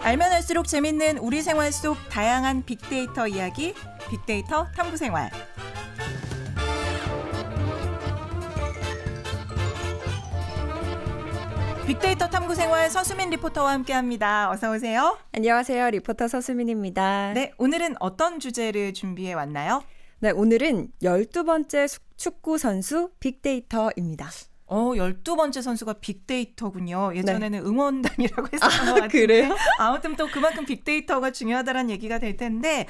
알면 할수록 재밌는 우리 생활 속 다양한 빅데이터 이야기, 빅데이터 탐구생활. 빅데이터 탐구생활 서수민 리포터와 함께합니다. 어서 오세요. 안녕하세요. 리포터 서수민입니다. 네, 오늘은 어떤 주제를 준비해 왔나요? 네, 오늘은 12번째 축구 선수 빅데이터입니다. 12번째 선수가 빅데이터군요. 예전에는 응원단이라고 했었던 것 같은데. 그래요? 아무튼 또 그만큼 빅데이터가 중요하다는 얘기가 될 텐데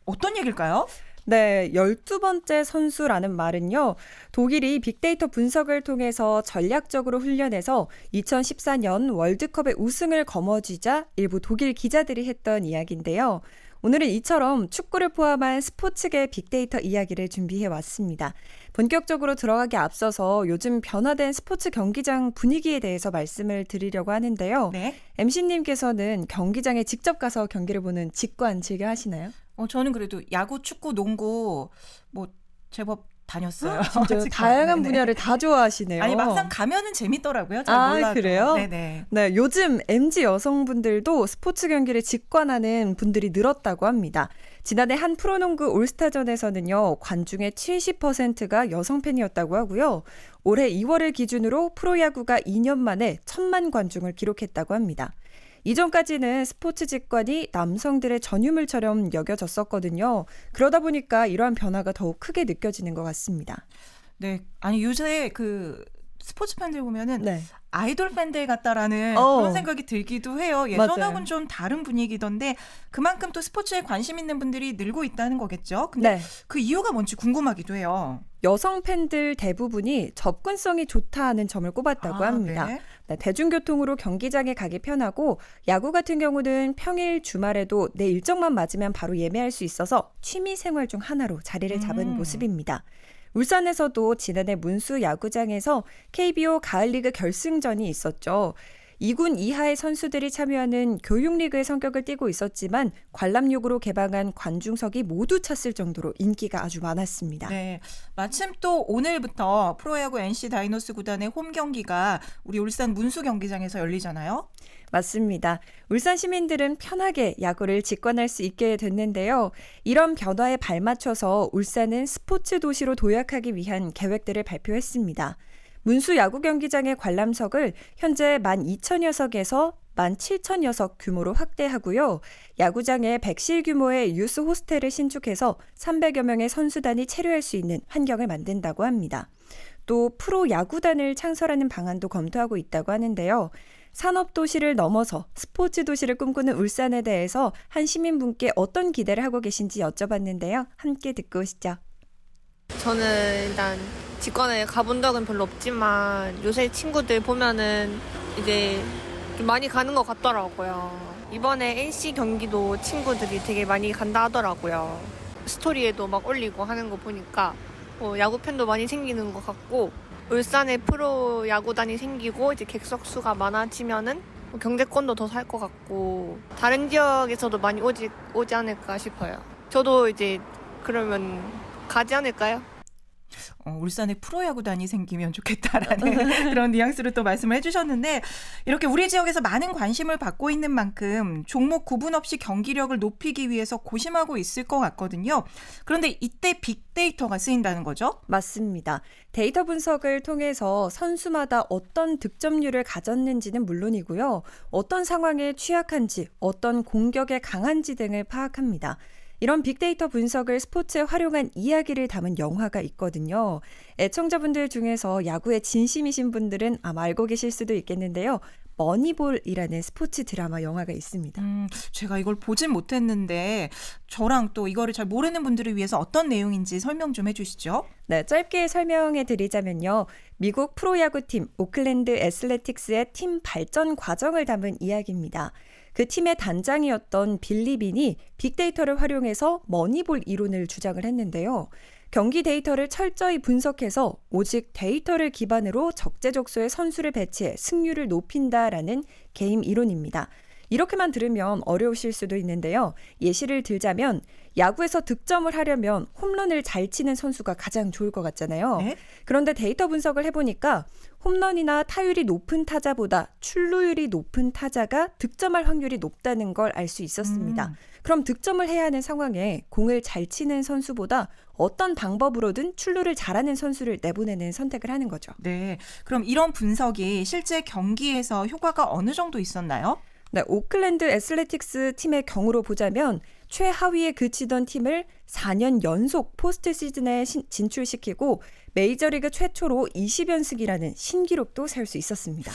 어떤 얘기일까요? 네, 12번째 선수라는 말은요. 독일이 빅데이터 분석을 통해서 전략적으로 훈련해서 2014년 월드컵의 우승을 거머쥐자 일부 독일 기자들이 했던 이야기인데요. 오늘은 이처럼 축구를 포함한 스포츠계 빅데이터 이야기를 준비해 왔습니다. 본격적으로 들어가기 앞서서 요즘 변화된 스포츠 경기장 분위기에 대해서 말씀을 드리려고 하는데요. 네. MC님께서는 경기장에 직접 가서 경기를 보는 직관 즐겨 하시나요? 저는 그래도 야구, 축구, 농구 제법 다녔어요. 진짜 다양한 분야를 다 좋아하시네요. 아니 막상 가면은 재밌더라고요. 잘 몰라도. 그래요? 네네. 네, 요즘 MZ 여성분들도 스포츠 경기를 직관하는 분들이 늘었다고 합니다. 지난해 한 프로농구 올스타전에서는요, 관중의 70%가 여성 팬이었다고 하고요. 올해 2월을 기준으로 프로야구가 2년 만에 1,000만 관중을 기록했다고 합니다. 이전까지는 스포츠 직관이 남성들의 전유물처럼 여겨졌었거든요. 그러다 보니까 이러한 변화가 더욱 크게 느껴지는 것 같습니다. 네, 아니 요새 스포츠 팬들 보면은 네. 아이돌 팬들 같다라는 그런 생각이 들기도 해요. 예전하고는 맞아요. 좀 다른 분위기던데 그만큼 또 스포츠에 관심 있는 분들이 늘고 있다는 거겠죠. 근데 네. 그 이유가 뭔지 궁금하기도 해요. 여성 팬들 대부분이 접근성이 좋다는 점을 꼽았다고 합니다. 네. 네, 대중교통으로 경기장에 가기 편하고 야구 같은 경우는 평일 주말에도 내 일정만 맞으면 바로 예매할 수 있어서 취미 생활 중 하나로 자리를 잡은 모습입니다. 울산에서도 지난해 문수 야구장에서 KBO 가을리그 결승전이 있었죠. 2군 이하의 선수들이 참여하는 교육리그의 성격을 띠고 있었지만 관람용으로 개방한 관중석이 모두 찼을 정도로 인기가 아주 많았습니다. 네, 마침 또 오늘부터 프로야구 NC 다이노스 구단의 홈 경기가 우리 울산 문수 경기장에서 열리잖아요. 맞습니다. 울산 시민들은 편하게 야구를 직관할 수 있게 됐는데요. 이런 변화에 발맞춰서 울산은 스포츠 도시로 도약하기 위한 계획들을 발표했습니다. 문수 야구 경기장의 관람석을 현재 12,000여석에서 17,000여석 규모로 확대하고요. 야구장에 100실 규모의 유스 호스텔을 신축해서 300여 명의 선수단이 체류할 수 있는 환경을 만든다고 합니다. 또 프로 야구단을 창설하는 방안도 검토하고 있다고 하는데요. 산업도시를 넘어서 스포츠 도시를 꿈꾸는 울산에 대해서 한 시민분께 어떤 기대를 하고 계신지 여쭤봤는데요. 함께 듣고 오시죠. 저는 일단 직관에 가본 적은 별로 없지만 요새 친구들 보면은 이제 좀 많이 가는 것 같더라고요. 이번에 NC 경기도 친구들이 되게 많이 간다 하더라고요. 스토리에도 막 올리고 하는 거 보니까 야구 팬도 많이 생기는 것 같고 울산에 프로 야구단이 생기고 이제 객석 수가 많아지면은 경제권도 더 살 것 같고 다른 지역에서도 많이 오지 않을까 싶어요. 저도 이제 그러면 가지 않을까요? 울산에 프로야구단이 생기면 좋겠다라는 그런 뉘앙스로 또 말씀을 해주셨는데 이렇게 우리 지역에서 많은 관심을 받고 있는 만큼 종목 구분 없이 경기력을 높이기 위해서 고심하고 있을 것 같거든요. 그런데 이때 빅데이터가 쓰인다는 거죠? 맞습니다. 데이터 분석을 통해서 선수마다 어떤 득점률을 가졌는지는 물론이고요. 어떤 상황에 취약한지, 어떤 공격에 강한지 등을 파악합니다. 이런 빅데이터 분석을 스포츠에 활용한 이야기를 담은 영화가 있거든요. 애청자분들 중에서 야구에 진심이신 분들은 아마 알고 계실 수도 있겠는데요. 머니볼이라는 스포츠 드라마 영화가 있습니다. 제가 이걸 보진 못했는데 저랑 또 이거를 잘 모르는 분들을 위해서 어떤 내용인지 설명 좀 해주시죠. 네, 짧게 설명해 드리자면요. 미국 프로야구팀 오클랜드 애슬레틱스의 팀 발전 과정을 담은 이야기입니다. 그 팀의 단장이었던 빌리 빈이 빅데이터를 활용해서 머니볼 이론을 주장을 했는데요. 경기 데이터를 철저히 분석해서 오직 데이터를 기반으로 적재적소에 선수를 배치해 승률을 높인다라는 게임 이론입니다. 이렇게만 들으면 어려우실 수도 있는데요. 예시를 들자면 야구에서 득점을 하려면 홈런을 잘 치는 선수가 가장 좋을 것 같잖아요. 네? 그런데 데이터 분석을 해보니까 홈런이나 타율이 높은 타자보다 출루율이 높은 타자가 득점할 확률이 높다는 걸 알 수 있었습니다. 그럼 득점을 해야 하는 상황에 공을 잘 치는 선수보다 어떤 방법으로든 출루를 잘하는 선수를 내보내는 선택을 하는 거죠. 네. 그럼 이런 분석이 실제 경기에서 효과가 어느 정도 있었나요? 네, 오클랜드 애슬레틱스 팀의 경우로 보자면 최하위에 그치던 팀을 4년 연속 포스트 시즌에 진출시키고 메이저리그 최초로 20연승이라는 신기록도 세울 수 있었습니다.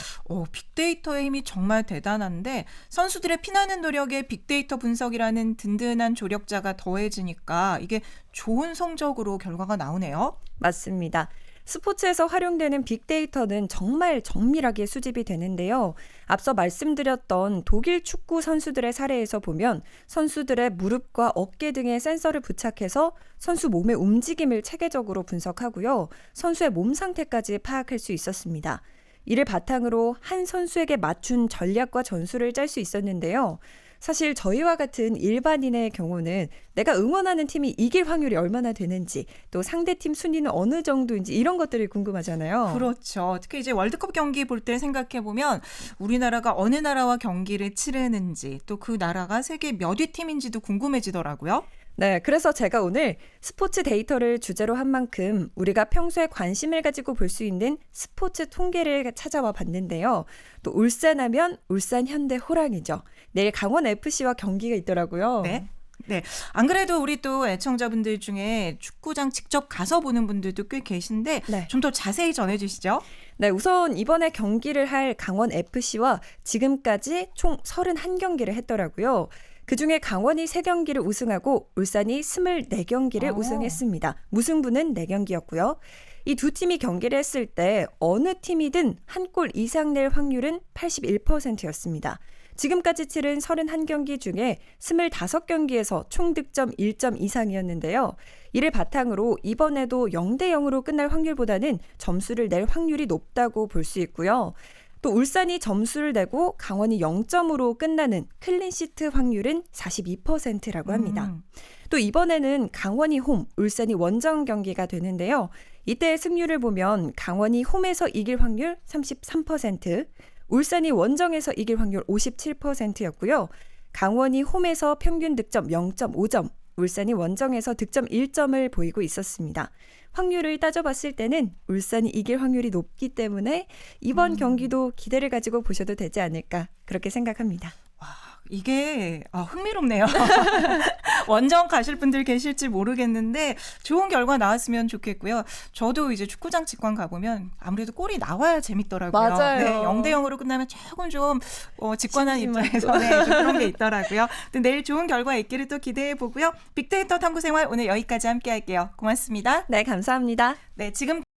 빅데이터의 힘이 정말 대단한데 선수들의 피나는 노력에 빅데이터 분석이라는 든든한 조력자가 더해지니까 이게 좋은 성적으로 결과가 나오네요. 맞습니다. 스포츠에서 활용되는 빅데이터는 정말 정밀하게 수집이 되는데요. 앞서 말씀드렸던 독일 축구 선수들의 사례에서 보면 선수들의 무릎과 어깨 등에 센서를 부착해서 선수 몸의 움직임을 체계적으로 분석하고요. 선수의 몸 상태까지 파악할 수 있었습니다. 이를 바탕으로 한 선수에게 맞춘 전략과 전술을 짤 수 있었는데요. 사실 저희와 같은 일반인의 경우는 내가 응원하는 팀이 이길 확률이 얼마나 되는지 또 상대팀 순위는 어느 정도인지 이런 것들이 궁금하잖아요. 그렇죠. 특히 이제 월드컵 경기 볼 때 생각해 보면 우리나라가 어느 나라와 경기를 치르는지 또 그 나라가 세계 몇 위 팀인지도 궁금해지더라고요. 네, 그래서 제가 오늘 스포츠 데이터를 주제로 한 만큼 우리가 평소에 관심을 가지고 볼 수 있는 스포츠 통계를 찾아와 봤는데요. 또 울산하면 울산 현대 호랑이죠. 내일 강원 FC와 경기가 있더라고요. 네. 네. 안 그래도 우리 또 애청자분들 중에 축구장 직접 가서 보는 분들도 꽤 계신데 네. 좀 더 자세히 전해주시죠. 네, 우선 이번에 경기를 할 강원 FC와 지금까지 총 31경기를 했더라고요. 그중에 강원이 3경기를 우승하고 울산이 24경기를 우승했습니다. 무승부는 4경기였고요. 이 두 팀이 경기를 했을 때 어느 팀이든 한 골 이상 낼 확률은 81%였습니다. 지금까지 치른 31경기 중에 25경기에서 총 득점 1점 이상이었는데요. 이를 바탕으로 이번에도 0대0으로 끝날 확률보다는 점수를 낼 확률이 높다고 볼 수 있고요. 또 울산이 점수를 내고 강원이 0점으로 끝나는 클린시트 확률은 42%라고 합니다. 또 이번에는 강원이 홈, 울산이 원정 경기가 되는데요. 이때의 승률을 보면 강원이 홈에서 이길 확률 33%, 울산이 원정에서 이길 확률 57%였고요. 강원이 홈에서 평균 득점 0.5점, 울산이 원정에서 득점 1점을 보이고 있었습니다. 확률을 따져봤을 때는 울산이 이길 확률이 높기 때문에 이번 경기도 기대를 가지고 보셔도 되지 않을까 그렇게 생각합니다. 와, 이게 흥미롭네요. 원정 가실 분들 계실지 모르겠는데 좋은 결과 나왔으면 좋겠고요. 저도 이제 축구장 직관 가보면 아무래도 골이 나와야 재밌더라고요. 맞아요. 네, 0대0으로 끝나면 조금 좀 직관한 입장에서는 좀 그런 게 있더라고요. 내일 좋은 결과 있기를 또 기대해 보고요. 빅데이터 탐구생활 오늘 여기까지 함께 할게요. 고맙습니다. 네, 감사합니다. 네, 지금